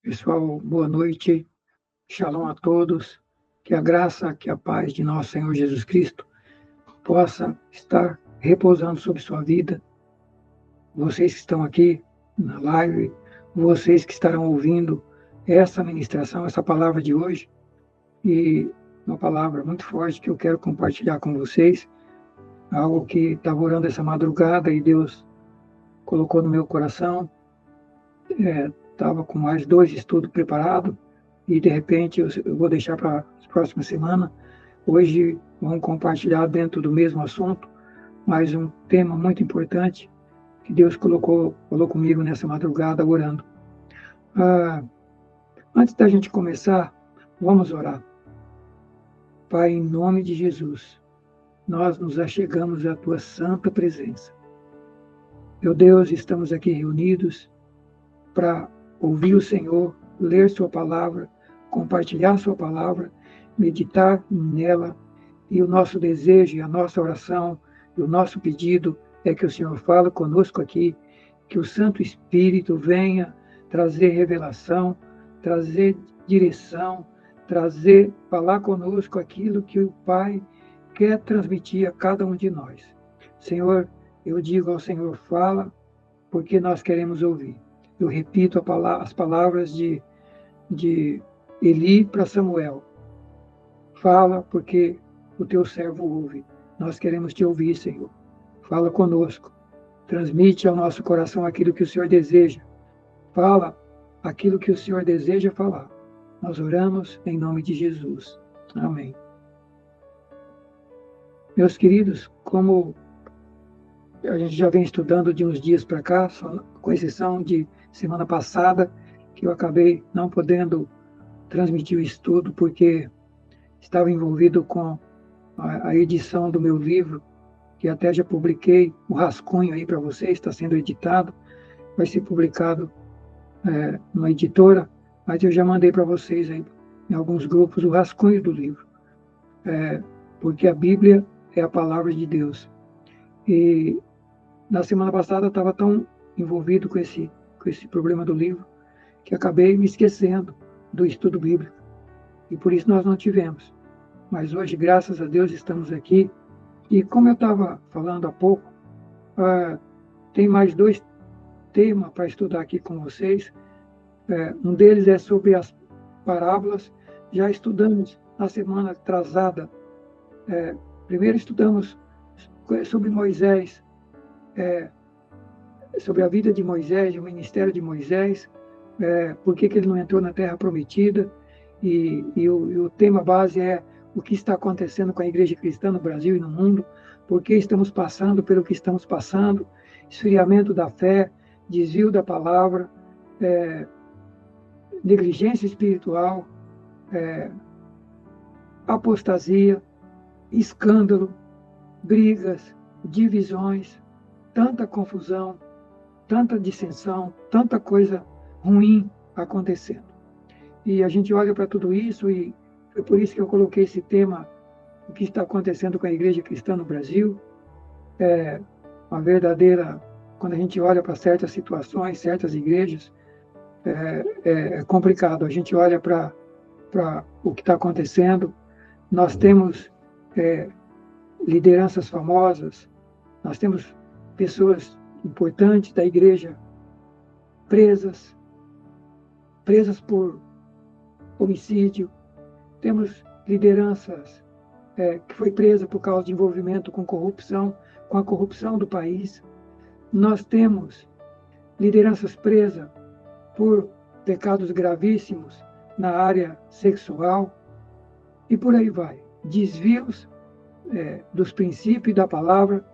Pessoal, boa noite. Shalom a todos. Que a graça, que a paz de nosso Senhor Jesus Cristo possa estar repousando sobre sua vida. Vocês que estão aqui na live, vocês que estarão ouvindo essa ministração, essa palavra de hoje, e uma palavra muito forte que eu quero compartilhar com vocês, algo que estava orando essa madrugada e Deus colocou no meu coração. Estava com mais 2 estudos preparados e, de repente, eu vou deixar para as próximas semanas. Hoje, vamos compartilhar dentro do mesmo assunto, mas um tema muito importante que Deus falou comigo nessa madrugada, orando. Antes da gente começar, vamos orar. Pai, em nome de Jesus, nós nos achegamos à Tua santa presença. Meu Deus, estamos aqui reunidos para ouvir o Senhor, ler Sua palavra, compartilhar Sua palavra, meditar nela, e o nosso desejo, e a nossa oração, e o nosso pedido é que o Senhor fale conosco aqui, que o Santo Espírito venha trazer revelação, trazer direção, falar conosco aquilo que o Pai quer transmitir a cada um de nós. Senhor, eu digo ao Senhor, fala, porque nós queremos ouvir. Eu repito as palavras de Eli para Samuel. Fala, porque o teu servo ouve. Nós queremos te ouvir, Senhor. Fala conosco. Transmite ao nosso coração aquilo que o Senhor deseja. Fala aquilo que o Senhor deseja falar. Nós oramos em nome de Jesus. Amém. Meus queridos, como a gente já vem estudando de uns dias para cá, só com exceção de semana passada, que eu acabei não podendo transmitir o estudo, porque estava envolvido com a edição do meu livro, que até já publiquei o rascunho aí para vocês, está sendo editado, vai ser publicado numa editora, mas eu já mandei para vocês aí, em alguns grupos, o rascunho do livro, porque a Bíblia é a palavra de Deus. E na semana passada eu estava tão envolvido com esse problema do livro, que acabei me esquecendo do estudo bíblico. E por isso nós não tivemos. Mas hoje, graças a Deus, estamos aqui. E como eu estava falando há pouco, tem mais 2 temas para estudar aqui com vocês. Um deles é sobre as parábolas. Já estudamos na semana atrasada. Primeiro estudamos sobre Moisés, sobre a vida de Moisés, o ministério de Moisés, por que ele não entrou na Terra Prometida, e o tema base é o que está acontecendo com a igreja cristã no Brasil e no mundo, por que estamos passando pelo que estamos passando, esfriamento da fé, desvio da palavra, negligência espiritual, apostasia, escândalo, brigas, divisões, tanta confusão, tanta dissensão, tanta coisa ruim acontecendo. E a gente olha para tudo isso, e foi por isso que eu coloquei esse tema, o que está acontecendo com a igreja cristã no Brasil. Uma verdadeira, quando a gente olha para certas situações, certas igrejas, é complicado. A gente olha para o que está acontecendo. Nós temos lideranças famosas, nós temos pessoas importantes da igreja presas por homicídio, temos lideranças que foi presa por causa de envolvimento com a corrupção do país. Nós temos lideranças presas por pecados gravíssimos na área sexual, e por aí vai. Desvios dos princípios da palavra,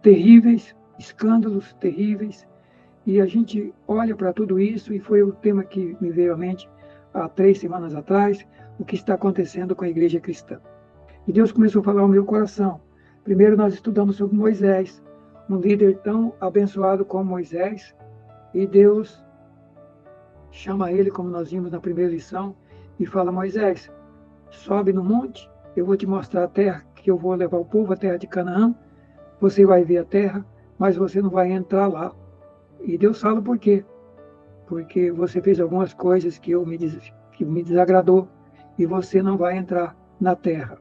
terríveis, escândalos terríveis, e a gente olha para tudo isso, e foi o tema que me veio à mente há 3 semanas atrás, o que está acontecendo com a igreja cristã. E Deus começou a falar ao meu coração. Primeiro nós estudamos sobre Moisés, um líder tão abençoado como Moisés, e Deus chama ele, como nós vimos na primeira lição, e fala: Moisés, sobe no monte, eu vou te mostrar a terra, que eu vou levar o povo à terra de Canaã, você vai ver a terra, mas você não vai entrar lá. E Deus fala por quê? porque você fez algumas coisas que me desagradou, e você não vai entrar na terra.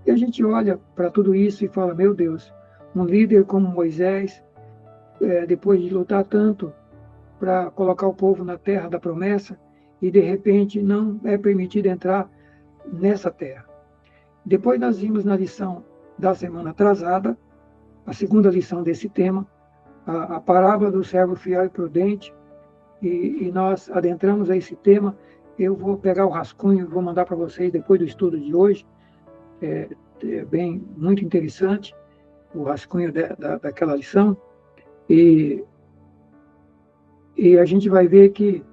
E a gente olha para tudo isso e fala, meu Deus, um líder como Moisés, depois de lutar tanto para colocar o povo na terra da promessa, e de repente não é permitido entrar nessa terra. Depois nós vimos na lição da semana atrasada, a segunda lição desse tema, a parábola do servo fiel e prudente, e nós adentramos a esse tema. Eu vou pegar o rascunho e vou mandar para vocês depois do estudo de hoje. É muito interessante o rascunho daquela lição. E a gente vai ver que,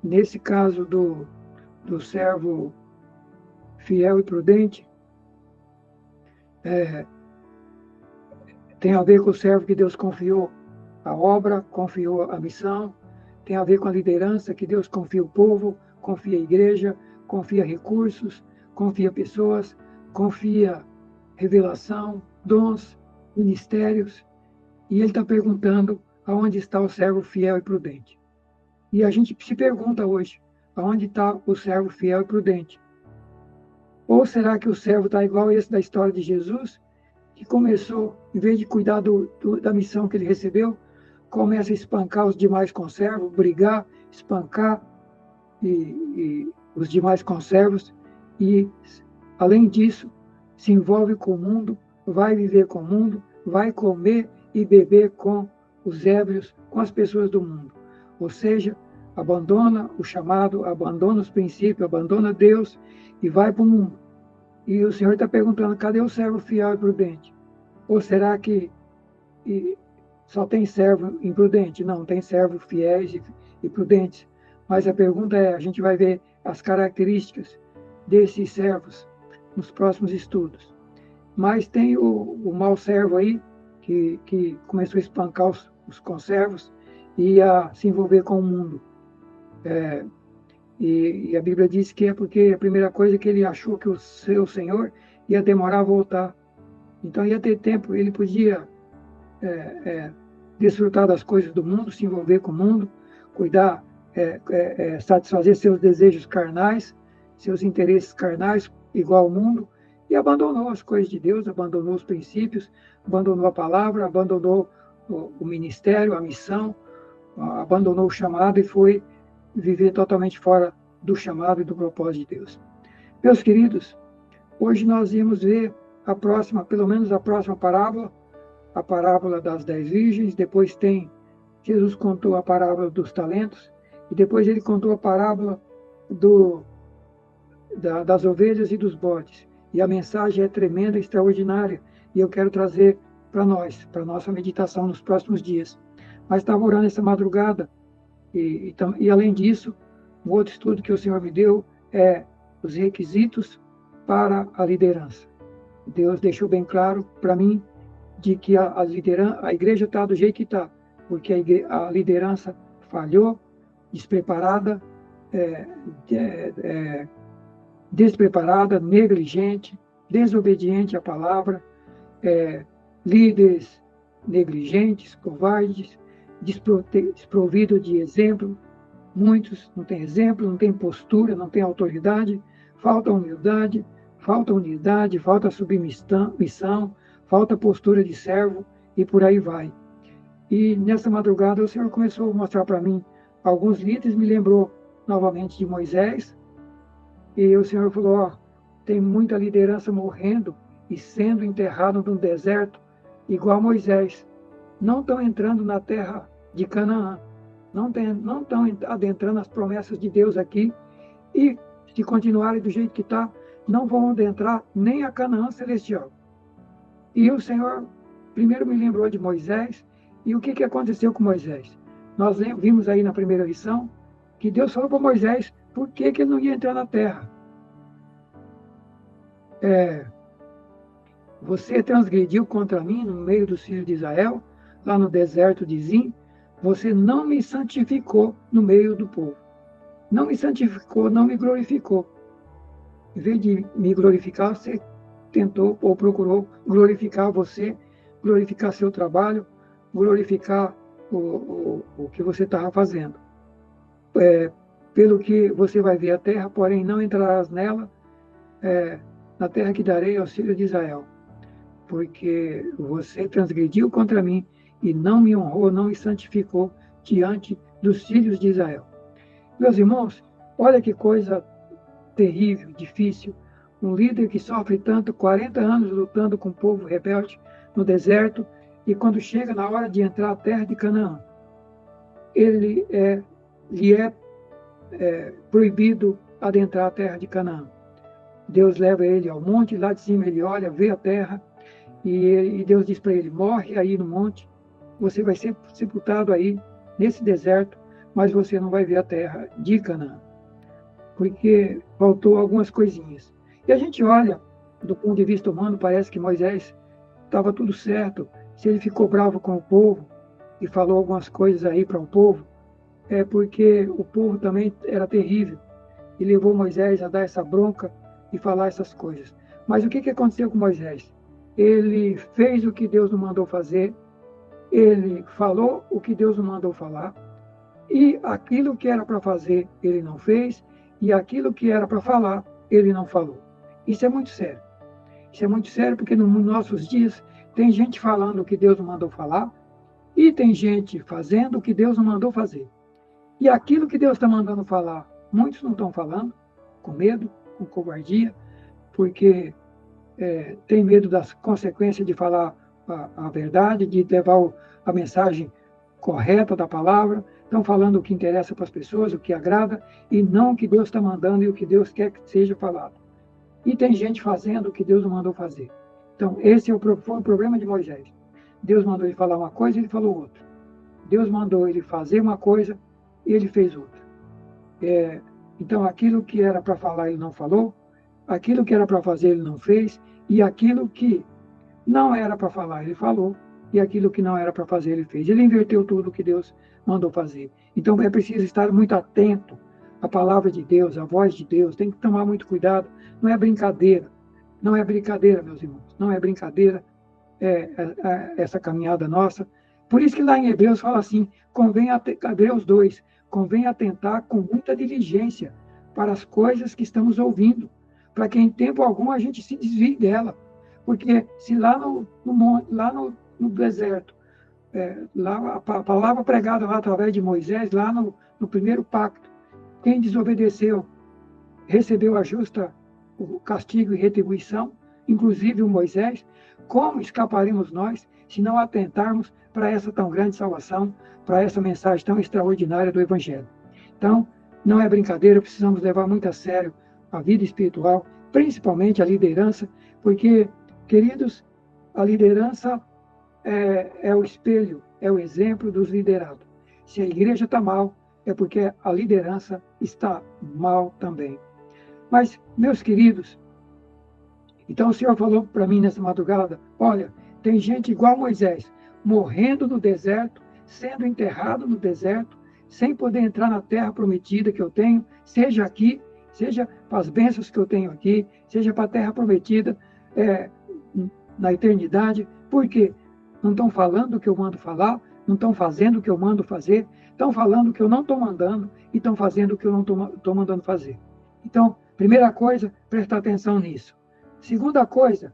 nesse caso do servo fiel e prudente, tem a ver com o servo que Deus confiou a obra, confiou a missão, tem a ver com a liderança, que Deus confia o povo, confia a igreja, confia recursos, confia pessoas, confia revelação, dons, ministérios. E ele está perguntando aonde está o servo fiel e prudente. E a gente se pergunta hoje, aonde está o servo fiel e prudente? Ou será que o servo está igual esse da história de Jesus, que começou, em vez de cuidar da missão que ele recebeu, começa a espancar os demais conservos, brigar, espancar e os demais conservos, e, além disso, se envolve com o mundo, vai viver com o mundo, vai comer e beber com os ébrios, com as pessoas do mundo. Ou seja, abandona o chamado, abandona os princípios, abandona Deus e vai para o mundo. E o Senhor está perguntando, cadê o servo fiel e prudente? Ou será que só tem servo imprudente? Não, tem servos fiéis e prudentes. Mas a pergunta a gente vai ver as características desses servos nos próximos estudos. Mas tem o mau servo aí, que começou a espancar os conservos e a se envolver com o mundo. E a Bíblia diz que é porque a primeira coisa é que ele achou que o seu Senhor ia demorar a voltar. Então ia ter tempo, ele podia desfrutar das coisas do mundo, se envolver com o mundo, cuidar, satisfazer seus desejos carnais, seus interesses carnais, igual ao mundo, e abandonou as coisas de Deus, abandonou os princípios, abandonou a palavra, abandonou o ministério, a missão, abandonou o chamado e foi viver totalmente fora do chamado e do propósito de Deus. Meus queridos, hoje nós íamos ver pelo menos a próxima parábola, a parábola das 10 virgens. Depois Jesus contou a parábola dos talentos, e depois ele contou a parábola das ovelhas e dos bodes. E a mensagem é tremenda, extraordinária, e eu quero trazer para nós, para nossa meditação nos próximos dias. Mas estava orando essa madrugada, e além disso, um outro estudo que o Senhor me deu é os requisitos para a liderança. Deus deixou bem claro para mim de que a igreja está do jeito que está, porque a liderança falhou, despreparada, despreparada, negligente, desobediente à palavra, líderes negligentes, covardes, desprovidos de exemplo. Muitos não têm exemplo, não têm postura, não têm autoridade, falta humildade, falta unidade, falta submissão, falta postura de servo, e por aí vai. E nessa madrugada o Senhor começou a mostrar para mim alguns líderes, me lembrou novamente de Moisés, e o Senhor falou, tem muita liderança morrendo e sendo enterrado no deserto, igual Moisés. Não estão entrando na terra de Canaã, não estão adentrando as promessas de Deus aqui, e se continuarem do jeito que está, não vão adentrar nem a Canaã celestial. E o Senhor primeiro me lembrou de Moisés, e o que aconteceu com Moisés? Nós vimos aí na primeira lição que Deus falou para Moisés por que ele não ia entrar na terra. Você transgrediu contra mim no meio dos filhos de Israel, lá no deserto de Zim. Você não me santificou no meio do povo. Não me santificou, não me glorificou. Em vez de me glorificar, você tentou ou procurou glorificar você, glorificar seu trabalho, glorificar o que você estava fazendo. Pelo que você vai ver a terra, porém não entrarás nela, na terra que darei aos filhos de Israel, porque você transgrediu contra mim e não me honrou, não me santificou diante dos filhos de Israel. Meus irmãos, olha que coisa terrível, difícil. Um líder que sofre tanto, 40 anos lutando com o povo rebelde no deserto, e quando chega na hora de entrar na terra de Canaã, lhe é proibido adentrar a terra de Canaã. Deus leva ele ao monte, lá de cima ele olha, vê a terra, e Deus diz para ele: morre aí no monte, você vai ser sepultado aí, nesse deserto, mas você não vai ver a terra de Canaã, porque faltou algumas coisinhas. E a gente olha, do ponto de vista humano, parece que Moisés estava tudo certo. Se ele ficou bravo com o povo e falou algumas coisas aí para o povo, é porque o povo também era terrível e levou Moisés a dar essa bronca e falar essas coisas. Mas o que aconteceu com Moisés? Ele fez o que Deus não mandou fazer, ele falou o que Deus não mandou falar, e aquilo que era para fazer, ele não fez, e aquilo que era para falar, ele não falou. Isso é muito sério. Isso é muito sério porque nos nossos dias tem gente falando o que Deus não mandou falar, e tem gente fazendo o que Deus não mandou fazer. E aquilo que Deus está mandando falar, muitos não estão falando, com medo, com covardia, porque tem medo das consequências de falar a verdade, de levar a mensagem correta da palavra. Estão falando o que interessa para as pessoas, o que agrada, e não o que Deus está mandando e o que Deus quer que seja falado. E tem gente fazendo o que Deus não mandou fazer. Então, esse foi o problema de Moisés. Deus mandou ele falar uma coisa e ele falou outra. Deus mandou ele fazer uma coisa e ele fez outra. Então, aquilo que era para falar, ele não falou, aquilo que era para fazer, ele não fez, e aquilo que não era para falar, ele falou, e aquilo que não era para fazer, ele fez. Ele inverteu tudo o que Deus mandou fazer. Então, é preciso estar muito atento à palavra de Deus, à voz de Deus, tem que tomar muito cuidado, não é brincadeira. Não é brincadeira, meus irmãos, não é brincadeira essa caminhada nossa. Por isso que lá em Hebreus fala assim, Hebreus 2, convém atentar com muita diligência para as coisas que estamos ouvindo, para que em tempo algum a gente se desvie dela. Porque se lá no deserto, lá a palavra pregada lá através de Moisés, lá no primeiro pacto, quem desobedeceu recebeu o castigo e retribuição, inclusive o Moisés. Como escaparemos nós se não atentarmos para essa tão grande salvação, para essa mensagem tão extraordinária do Evangelho? Então, não é brincadeira, precisamos levar muito a sério a vida espiritual, principalmente a liderança, porque, queridos, a liderança é o espelho, é o exemplo dos liderados. Se a igreja está mal, é porque a liderança está mal também. Mas, meus queridos, então o Senhor falou para mim nessa madrugada, olha, tem gente igual Moisés, morrendo no deserto, sendo enterrado no deserto, sem poder entrar na terra prometida que eu tenho, seja aqui, seja para as bênçãos que eu tenho aqui, seja para a terra prometida na eternidade. Por quê? Não estão falando o que eu mando falar, não estão fazendo o que eu mando fazer, estão falando o que eu não estou mandando e estão fazendo o que eu não estou mandando fazer. Então, primeira coisa, prestar atenção nisso. Segunda coisa,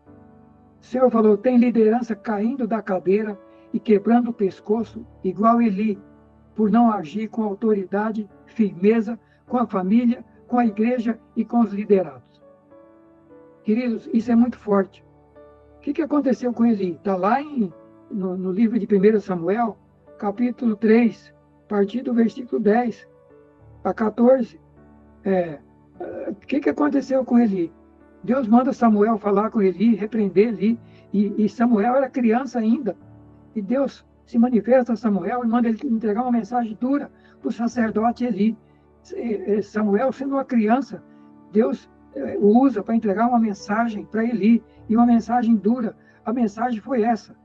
o Senhor falou, tem liderança caindo da cadeira e quebrando o pescoço, igual Eli, por não agir com autoridade, firmeza, com a família, com a igreja e com os liderados. Queridos, isso é muito forte. O que aconteceu com Eli? Está lá no livro de 1 Samuel, capítulo 3, a partir do versículo 10 a 14. O que aconteceu com Eli? Deus manda Samuel falar com Eli, repreender Eli, e Samuel era criança ainda. E Deus se manifesta a Samuel e manda ele entregar uma mensagem dura para o sacerdote Eli. Samuel, sendo uma criança, Deus o usa para entregar uma mensagem para Eli, e uma mensagem dura. A mensagem foi essa: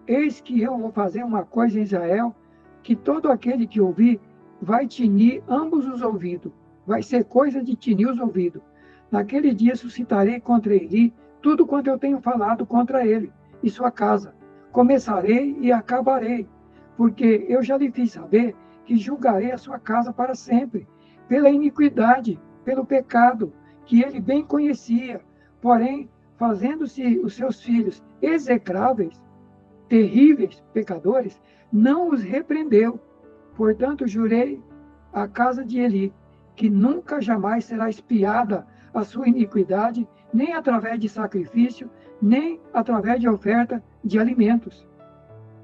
eis que eu vou fazer uma coisa em Israel, que todo aquele que ouvir vai tinir ambos os ouvidos. Vai ser coisa de tinir os ouvidos. Naquele dia suscitarei contra Eli tudo quanto eu tenho falado contra ele e sua casa. Começarei e acabarei. porque eu já lhe fiz saber que julgarei a sua casa para sempre, pela iniquidade, pelo pecado, que ele bem conhecia. Porém, fazendo-se os seus filhos execráveis, terríveis pecadores, não os repreendeu. Portanto, jurei à casa de Eli, que nunca jamais será expiada a sua iniquidade, nem através de sacrifício, nem através de oferta de alimentos.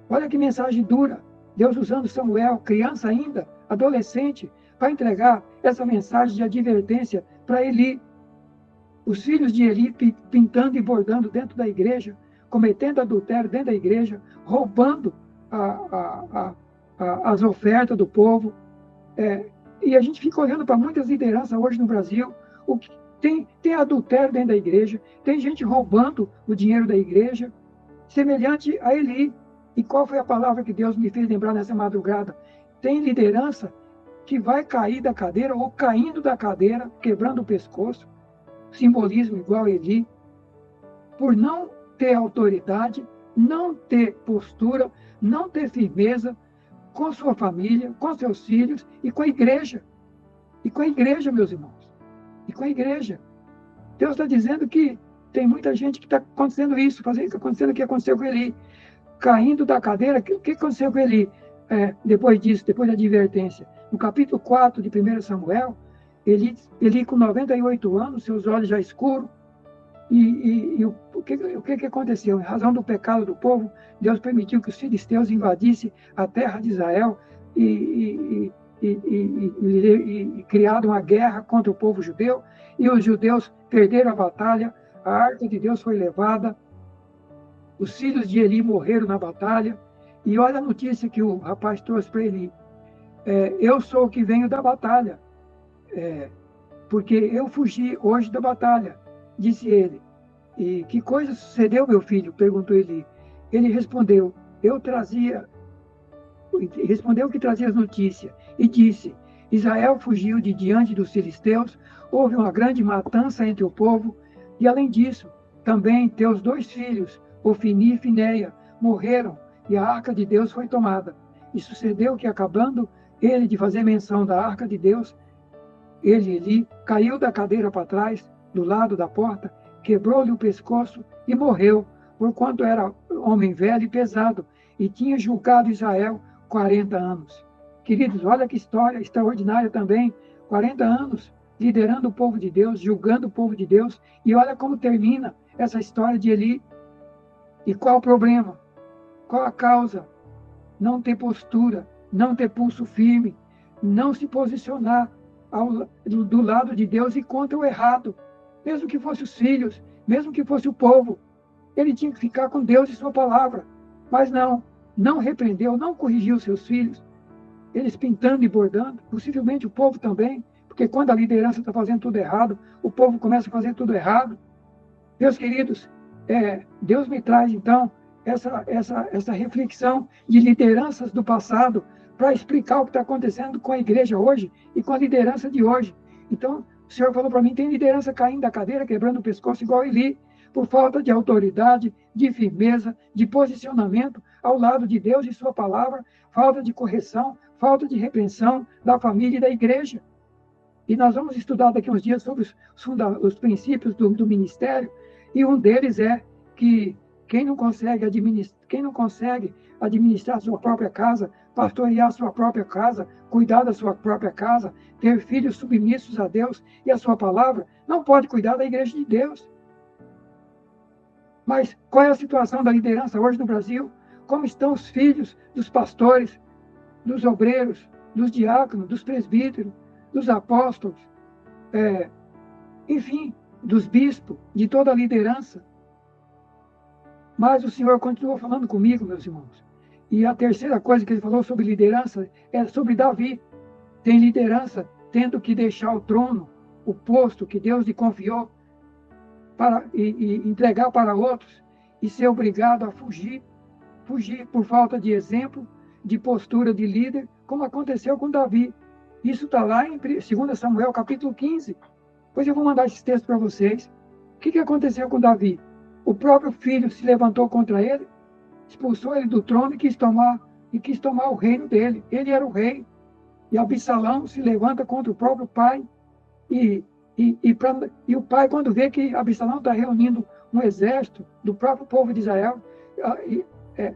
Olha que mensagem dura. Deus usando Samuel, criança ainda, adolescente, para entregar essa mensagem de advertência para Eli. Os filhos de Eli pintando e bordando dentro da igreja, cometendo adultério dentro da igreja, roubando as ofertas do povo. E a gente fica olhando para muitas lideranças hoje no Brasil. Tem adultério dentro da igreja, tem gente roubando o dinheiro da igreja, semelhante a Eli. E qual foi a palavra que Deus me fez lembrar nessa madrugada? Tem liderança que vai cair da cadeira ou caindo da cadeira, quebrando o pescoço, simbolismo igual a Eli, por não ter autoridade, não ter postura, não ter firmeza com sua família, com seus filhos e com a igreja. E com a igreja, meus irmãos. E com a igreja. Deus está dizendo que tem muita gente que está acontecendo isso, acontecendo o que aconteceu com Eli. Caindo da cadeira, o que aconteceu com Eli? Depois disso, depois da advertência? No capítulo 4 de 1 Samuel, Eli com 98 anos, seus olhos já escuros, e o que aconteceu? Em razão do pecado do povo, Deus permitiu que os filisteus invadissem a terra de Israel e criaram uma guerra contra o povo judeu, e os judeus perderam a batalha, a arca de Deus foi levada, os filhos de Eli morreram na batalha, e olha a notícia que o rapaz trouxe para Eli. Eu sou o que venho da batalha, porque eu fugi hoje da batalha, disse ele. E que coisa sucedeu, meu filho? Perguntou Eli. Ele respondeu que trazia as notícias, e disse: Israel fugiu de diante dos filisteus, houve uma grande matança entre o povo, e além disso, também teus 2 filhos, Ofni e Fineia, morreram, e a arca de Deus foi tomada. E sucedeu que, acabando ele de fazer menção da arca de Deus, Eli, caiu da cadeira para trás, do lado da porta, quebrou-lhe o pescoço e morreu, porquanto era homem velho e pesado, e tinha julgado Israel 40 anos. Queridos, olha que história extraordinária também, 40 anos liderando o povo de Deus, julgando o povo de Deus, e olha como termina essa história de Eli. E qual o problema? Qual a causa? Não ter postura, não ter pulso firme, não se posicionar do lado de Deus e contra o errado. Mesmo que fosse os filhos, mesmo que fosse o povo, ele tinha que ficar com Deus e sua palavra. Mas não repreendeu, não corrigiu seus filhos, eles pintando e bordando, possivelmente o povo também, porque quando a liderança está fazendo tudo errado, o povo começa a fazer tudo errado. Meus queridos, Deus me traz, então, essa reflexão de lideranças do passado para explicar o que está acontecendo com a igreja hoje e com a liderança de hoje. Então, o Senhor falou para mim, tem liderança caindo da cadeira, quebrando o pescoço igual Eli, por falta de autoridade, de firmeza, de posicionamento ao lado de Deus e sua palavra, falta de correção, falta de repreensão da família e da igreja. E nós vamos estudar daqui a uns dias sobre os princípios do ministério, e um deles é que quem não consegue administrar a sua própria casa, pastorear a sua própria casa, cuidar da sua própria casa, ter filhos submissos a Deus e a sua palavra, não pode cuidar da igreja de Deus. Mas qual é a situação da liderança hoje no Brasil? Como estão os filhos dos pastores, dos obreiros, dos diáconos, dos presbíteros, dos apóstolos, enfim, dos bispos, de toda a liderança? Mas o Senhor continuou falando comigo, meus irmãos. E a terceira coisa que ele falou sobre liderança é sobre Davi. Tem liderança tendo que deixar o trono, o posto que Deus lhe confiou, e entregar para outros, e ser obrigado a fugir por falta de exemplo, de postura de líder, como aconteceu com Davi. Isso está lá em 2 Samuel, capítulo 15. Depois eu vou mandar esses textos para vocês. O que aconteceu com Davi? O próprio filho se levantou contra ele, expulsou ele do trono e quis tomar e quis tomar o reino dele. Ele era o rei. E Absalão se levanta contra o próprio pai. E o pai, quando vê que Absalão está reunindo um exército do próprio povo de Israel,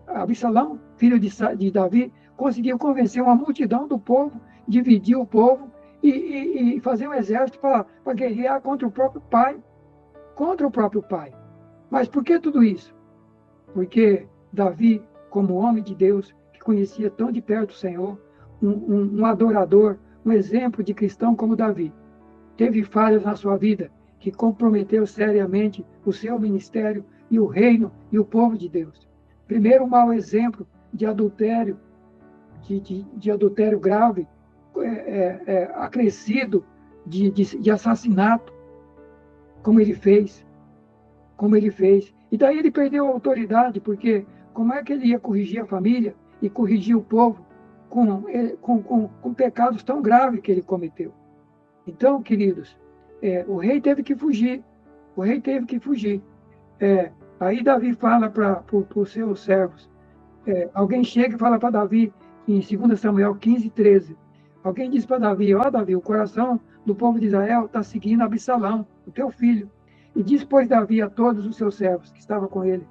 Absalão, filho de Davi, conseguiu convencer uma multidão do povo, dividir o povo e fazer um exército para guerrear contra o próprio pai. Contra o próprio pai. Mas por que tudo isso? Porque Davi, como homem de Deus, que conhecia tão de perto o Senhor, um adorador, um exemplo de cristão como Davi, teve falhas na sua vida que comprometeu seriamente o seu ministério e o reino e o povo de Deus. Primeiro, um mau exemplo de adultério, de adultério grave, acrescido de assassinato, como ele fez. E daí ele perdeu a autoridade, porque como é que ele ia corrigir a família e corrigir o povo com pecados tão graves que ele cometeu? Então, queridos, o rei teve que fugir. Aí Davi fala para os seus servos. Alguém chega e fala para Davi, em 2 Samuel 15:13. Alguém diz para Davi: ó, Davi, o coração do povo de Israel está seguindo Absalão, o teu filho. E diz, pois, Davi a todos os seus servos que estavam com ele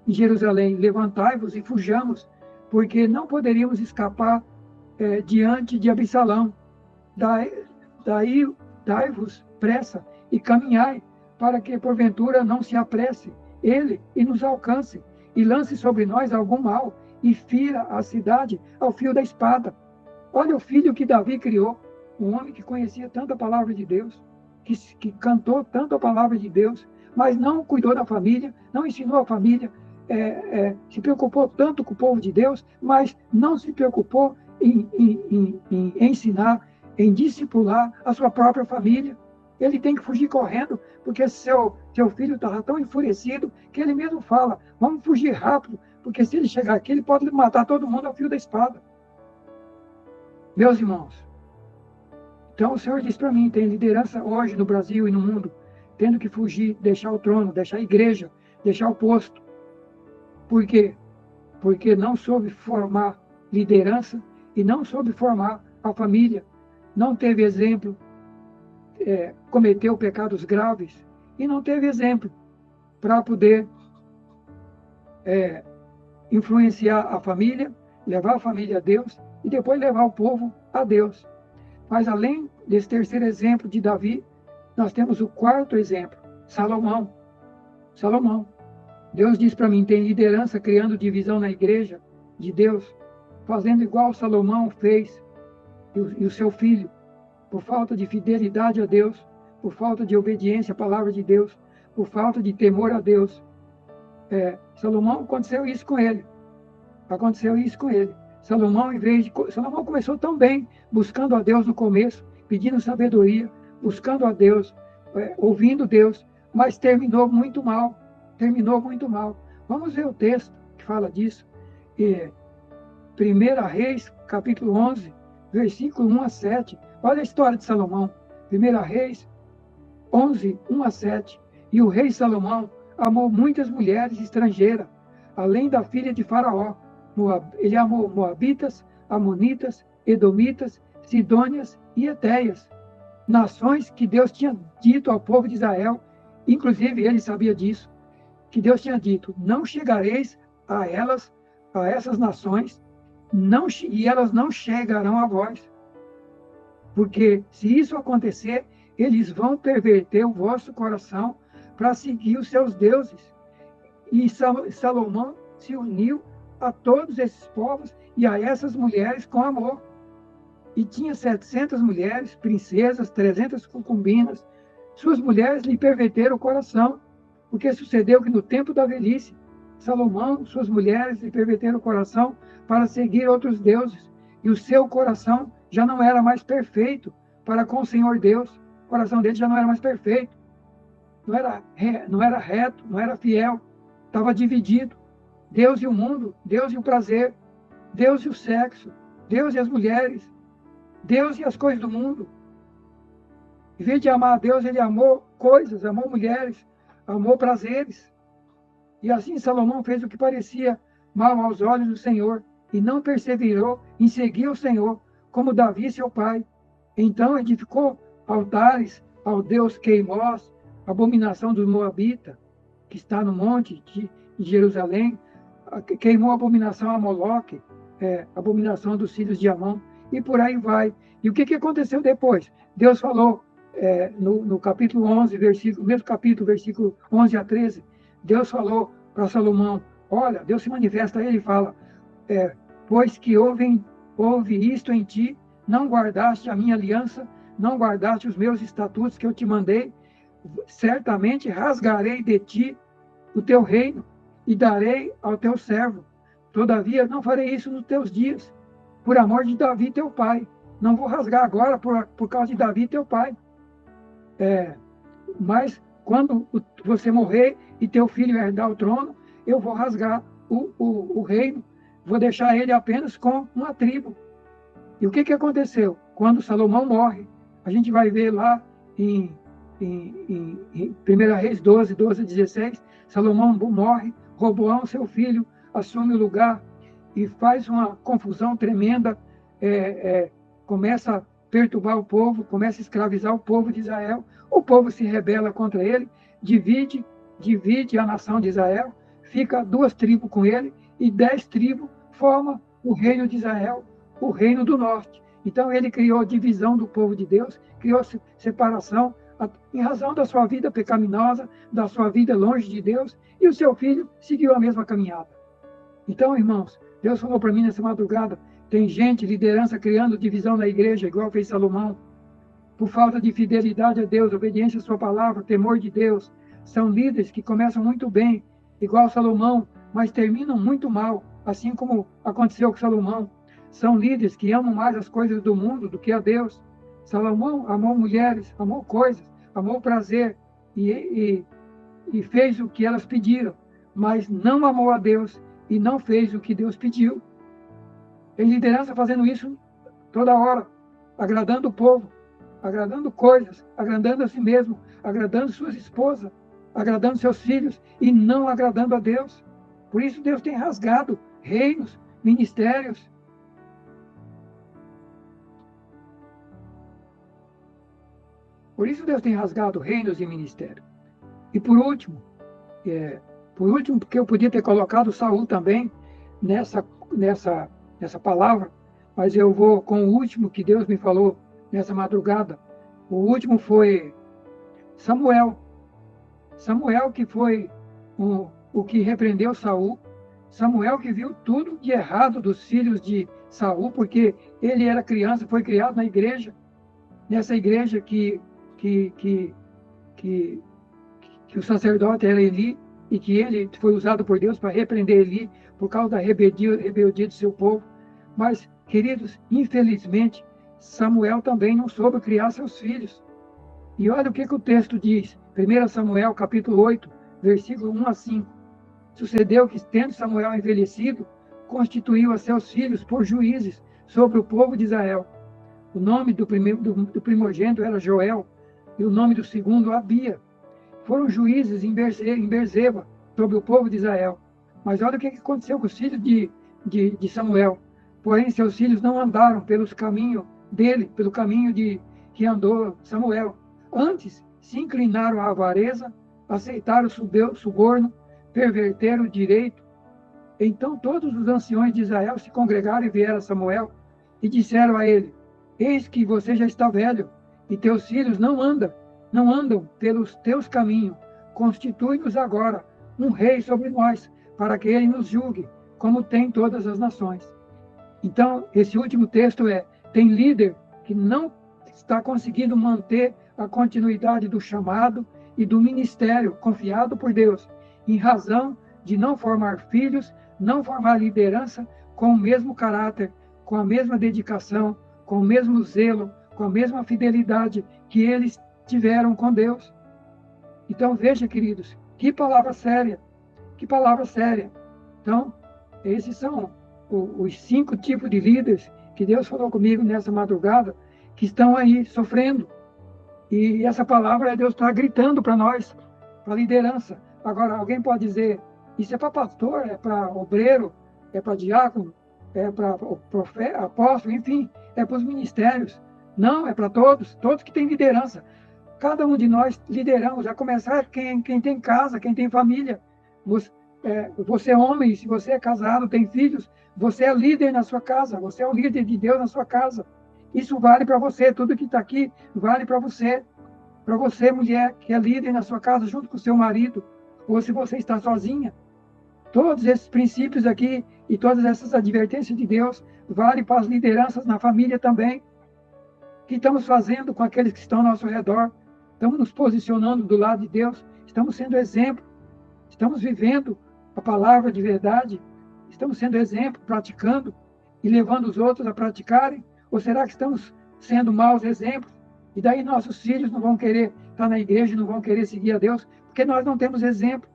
em Jerusalém: levantai-vos e fujamos, porque não poderíamos escapar diante de Absalão. Dai-vos pressa e caminhai, para que porventura não se apresse ele e nos alcance, e lance sobre nós algum mal, e fira a cidade ao fio da espada. Olha o filho que Davi criou, um homem que conhecia tanto a palavra de Deus, que cantou tanto a palavra de Deus, mas não cuidou da família, não ensinou a família, se preocupou tanto com o povo de Deus, mas não se preocupou em ensinar, em discipular a sua própria família. Ele tem que fugir correndo, porque seu filho estava tão enfurecido que ele mesmo fala: vamos fugir rápido, porque se ele chegar aqui, ele pode matar todo mundo ao fio da espada. Meus irmãos, então o Senhor diz para mim: tem liderança hoje no Brasil e no mundo, tendo que fugir, deixar o trono, deixar a igreja, deixar o posto. Por quê? Porque não soube formar liderança e não soube formar a família, não teve exemplo, cometeu pecados graves e não teve exemplo para poder influenciar a família, levar a família a Deus e depois levar o povo a Deus. Mas além desse terceiro exemplo de Davi, nós temos o quarto exemplo, Salomão. Deus diz para mim: tem liderança criando divisão na igreja de Deus, fazendo igual Salomão fez e o seu filho, por falta de fidelidade a Deus, por falta de obediência à palavra de Deus, por falta de temor a Deus. Salomão, aconteceu isso com ele. Salomão começou tão bem, buscando a Deus no começo, pedindo sabedoria, buscando a Deus, ouvindo Deus, mas terminou muito mal. Vamos ver o texto que fala disso. 1 Reis, capítulo 11, versículo 1-7. Olha a história de Salomão. 1 Reis 11, 1-7. E o rei Salomão amou muitas mulheres estrangeiras, além da filha de Faraó. Ele amou moabitas, amonitas, edomitas, sidônias e etéias, nações que Deus tinha dito ao povo de Israel, inclusive ele sabia disso, que Deus tinha dito: não chegareis a essas nações, e elas não chegarão a vós. Porque se isso acontecer, eles vão perverter o vosso coração para seguir os seus deuses. E Salomão se uniu a todos esses povos e a essas mulheres com amor. E tinha 700 mulheres, princesas, 300 concubinas. Suas mulheres lhe perverteram o coração, porque sucedeu que no tempo da velhice, Salomão, suas mulheres lhe perverteram o coração para seguir outros deuses, e o seu coração já não era mais perfeito para com o Senhor Deus. O coração dele já não era mais perfeito, não era reto, não era fiel, estava dividido. Deus e o mundo, Deus e o prazer, Deus e o sexo, Deus e as mulheres, Deus e as coisas do mundo. Em vez de amar a Deus, ele amou coisas, amou mulheres, amou prazeres. E assim Salomão fez o que parecia mal aos olhos do Senhor. e não perseverou em seguir o Senhor, como Davi, seu pai. Então edificou altares ao deus Queimós, abominação dos Moabitas, que está no monte de Jerusalém. Queimou a abominação a Moloque, abominação dos filhos de Amon, e por aí vai. E o que aconteceu depois? Deus falou, no capítulo 11, mesmo capítulo, versículo 11 a 13, Deus falou para Salomão, olha, Deus se manifesta a ele e fala, pois que houve isto em ti, não guardaste a minha aliança, não guardaste os meus estatutos que eu te mandei, certamente rasgarei de ti o teu reino e darei ao teu servo. Todavia, não farei isso nos teus dias, por amor de Davi, teu pai. Não vou rasgar agora por causa de Davi, teu pai. Mas quando você morrer e teu filho herdar o trono, eu vou rasgar o reino, vou deixar ele apenas com uma tribo. E o que aconteceu? Quando Salomão morre, a gente vai ver lá em 1 Reis 12, 12 a 16, Salomão morre, Roboão, seu filho, assume o lugar e faz uma confusão tremenda, começa a perturbar o povo, começa a escravizar o povo de Israel, o povo se rebela contra ele, divide a nação de Israel, fica 2 tribos com ele, e 10 tribos formam o reino de Israel, o reino do norte. Então ele criou divisão do povo de Deus, criou separação, em razão da sua vida pecaminosa, da sua vida longe de Deus, e o seu filho seguiu a mesma caminhada. Então, irmãos, Deus falou para mim nessa madrugada, tem gente, liderança, criando divisão na igreja, igual fez Salomão, por falta de fidelidade a Deus, obediência à sua palavra, temor de Deus. São líderes que começam muito bem, igual Salomão, mas terminam muito mal, assim como aconteceu com Salomão. São líderes que amam mais as coisas do mundo do que a Deus. Salomão amou mulheres, amou coisas, amou prazer e fez o que elas pediram, mas não amou a Deus e não fez o que Deus pediu. Tem liderança fazendo isso toda hora, agradando o povo, agradando coisas, agradando a si mesmo, agradando suas esposas, agradando seus filhos e não agradando a Deus. Por isso Deus tem rasgado reinos, ministérios. Por isso Deus tem rasgado reinos e ministérios. E por último, porque eu podia ter colocado Saul também nessa palavra, mas eu vou com o último que Deus me falou nessa madrugada. O último foi Samuel. Samuel que foi o que repreendeu Saul. Samuel que viu tudo de errado dos filhos de Saul, porque ele era criança, foi criado na igreja, nessa igreja que o sacerdote era Eli, e que ele foi usado por Deus para repreender Eli por causa da rebeldia do seu povo. Mas, queridos, infelizmente, Samuel também não soube criar seus filhos. E olha o que o texto diz, 1 Samuel, capítulo 8, versículo 1 a 5. Sucedeu que, tendo Samuel envelhecido, constituiu a seus filhos por juízes sobre o povo de Israel. O nome do primogênito era Joel, e o nome do segundo, Abia. Foram juízes em Berzeba, sobre o povo de Israel. Mas olha o que aconteceu com os filhos de Samuel. Porém, seus filhos não andaram pelos caminhos dele, pelo caminho que andou Samuel. Antes, se inclinaram à avareza, aceitaram o suborno, perverteram o direito. Então todos os anciões de Israel se congregaram e vieram a Samuel e disseram a ele, eis que você já está velho, e teus filhos não andam pelos teus caminhos. Constitui-nos agora um rei sobre nós, para que ele nos julgue, como tem todas as nações. Então, esse último texto tem líder que não está conseguindo manter a continuidade do chamado e do ministério confiado por Deus, em razão de não formar filhos, não formar liderança com o mesmo caráter, com a mesma dedicação, com o mesmo zelo, com a mesma fidelidade que eles tiveram com Deus. Então, veja, queridos, que palavra séria, que palavra séria. Então, esses são os 5 tipos de líderes que Deus falou comigo nessa madrugada, que estão aí sofrendo. E essa palavra Deus está gritando para nós, para a liderança. Agora, alguém pode dizer, isso é para pastor, é para obreiro, é para diácono, é para o profeta, apóstolo, enfim, é para os ministérios. Não, é para todos que têm liderança. Cada um de nós lideramos, a começar quem tem casa, quem tem família. Você é homem, se você é casado, tem filhos, você é líder na sua casa, você é o líder de Deus na sua casa. Isso vale para você, tudo que está aqui vale para você. Para você, mulher, que é líder na sua casa, junto com o seu marido, ou se você está sozinha. Todos esses princípios aqui e todas essas advertências de Deus valem para as lideranças na família também. O que estamos fazendo com aqueles que estão ao nosso redor? Estamos nos posicionando do lado de Deus? Estamos sendo exemplo? Estamos vivendo a palavra de verdade? Estamos sendo exemplo, praticando e levando os outros a praticarem? Ou será que estamos sendo maus exemplos? E daí nossos filhos não vão querer estar na igreja, não vão querer seguir a Deus, porque nós não temos exemplo.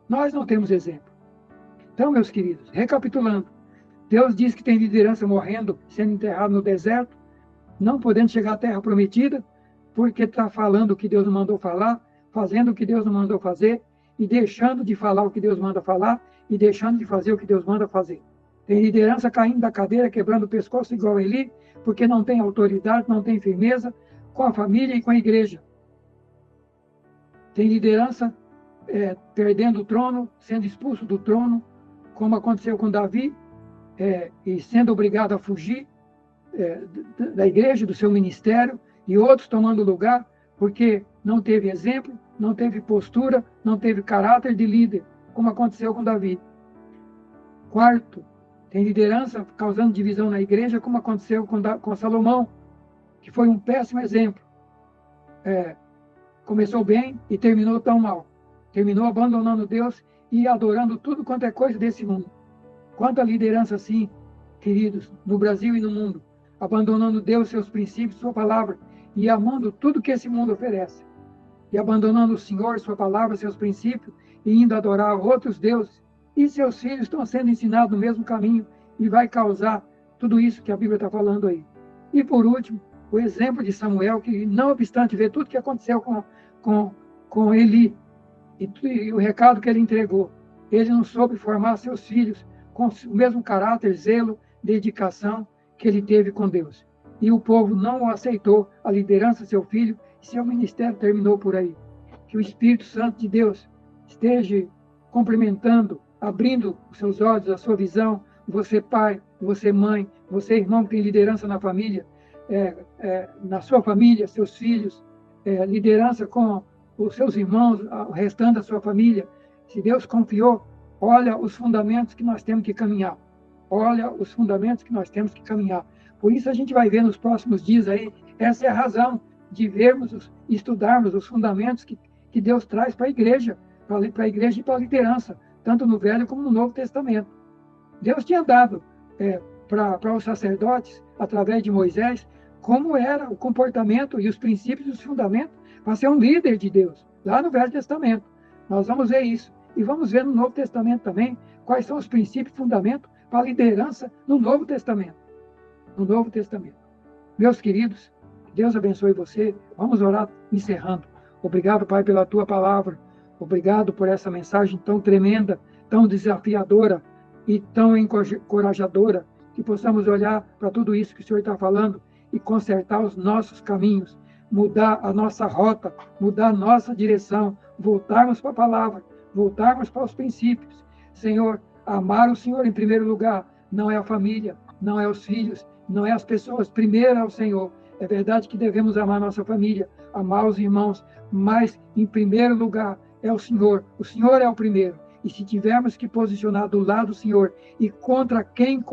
Nós não temos exemplo. Então, meus queridos, recapitulando, Deus diz que tem liderança morrendo, sendo enterrado no deserto, não podendo chegar à terra prometida, porque está falando o que Deus não mandou falar, fazendo o que Deus não mandou fazer, e deixando de falar o que Deus manda falar, e deixando de fazer o que Deus manda fazer. Tem liderança caindo da cadeira, quebrando o pescoço igual a Eli, porque não tem autoridade, não tem firmeza com a família e com a igreja. Tem liderança perdendo o trono, sendo expulso do trono, como aconteceu com Davi, e sendo obrigado a fugir da igreja, do seu ministério, e outros tomando lugar, porque não teve exemplo, não teve postura, não teve caráter de líder, como aconteceu com Davi. Quarto, tem liderança causando divisão na igreja, como aconteceu com Salomão, que foi um péssimo exemplo. Começou bem e terminou tão mal. Terminou abandonando Deus e adorando tudo quanto é coisa desse mundo. Quanta liderança assim, queridos, no Brasil e no mundo, abandonando Deus, seus princípios, sua palavra, e amando tudo que esse mundo oferece. E abandonando o Senhor, sua palavra, seus princípios, e indo adorar outros deuses. E seus filhos estão sendo ensinados no mesmo caminho, e vai causar tudo isso que a Bíblia está falando aí. E por último, o exemplo de Samuel, que não obstante ver tudo que aconteceu com Eli, e o recado que ele entregou, ele não soube formar seus filhos com o mesmo caráter, zelo, dedicação que ele teve com Deus. E o povo não aceitou a liderança do seu filho, e seu ministério terminou por aí. Que o Espírito Santo de Deus esteja complementando, abrindo os seus olhos, a sua visão, você pai, você mãe, você irmão que tem liderança na família, na sua família, seus filhos, liderança com os seus irmãos, o restante da sua família. Se Deus confiou, olha os fundamentos que nós temos que caminhar. Olha os fundamentos que nós temos que caminhar. Por isso a gente vai ver nos próximos dias aí, essa é a razão de vermos, estudarmos os fundamentos que Deus traz para a igreja e para a liderança, tanto no Velho como no Novo Testamento. Deus tinha dado para os sacerdotes, através de Moisés, como era o comportamento e os princípios e os fundamentos para ser um líder de Deus, lá no Velho Testamento. Nós vamos ver isso. E vamos ver no Novo Testamento também quais são os princípios e fundamentos para a liderança no Novo Testamento. No Novo Testamento. Meus queridos, Deus abençoe você. Vamos orar encerrando. Obrigado, Pai, pela tua palavra. Obrigado por essa mensagem tão tremenda, tão desafiadora e tão encorajadora, que possamos olhar para tudo isso que o Senhor está falando e consertar os nossos caminhos, mudar a nossa rota, mudar a nossa direção, voltarmos para a palavra, voltarmos para os princípios. Senhor, amar o Senhor em primeiro lugar, não é a família, não é os filhos, não é as pessoas, primeiro é o Senhor. É verdade que devemos amar nossa família, amar os irmãos, mas em primeiro lugar é o Senhor é o primeiro. E se tivermos que posicionar do lado do Senhor e contra quem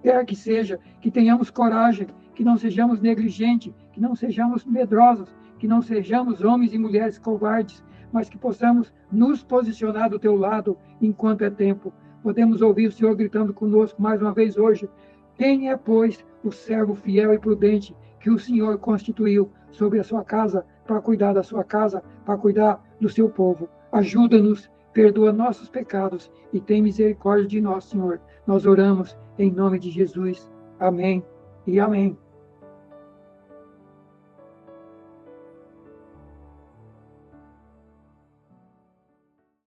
quer que seja, que tenhamos coragem, que não sejamos negligentes, que não sejamos medrosos, que não sejamos homens e mulheres covardes, mas que possamos nos posicionar do teu lado enquanto é tempo. Podemos ouvir o Senhor gritando conosco mais uma vez hoje. Quem é, pois, o servo fiel e prudente que o Senhor constituiu sobre a sua casa, para cuidar da sua casa, para cuidar do seu povo? Ajuda-nos, perdoa nossos pecados e tem misericórdia de nós, Senhor. Nós oramos em nome de Jesus. Amém e amém.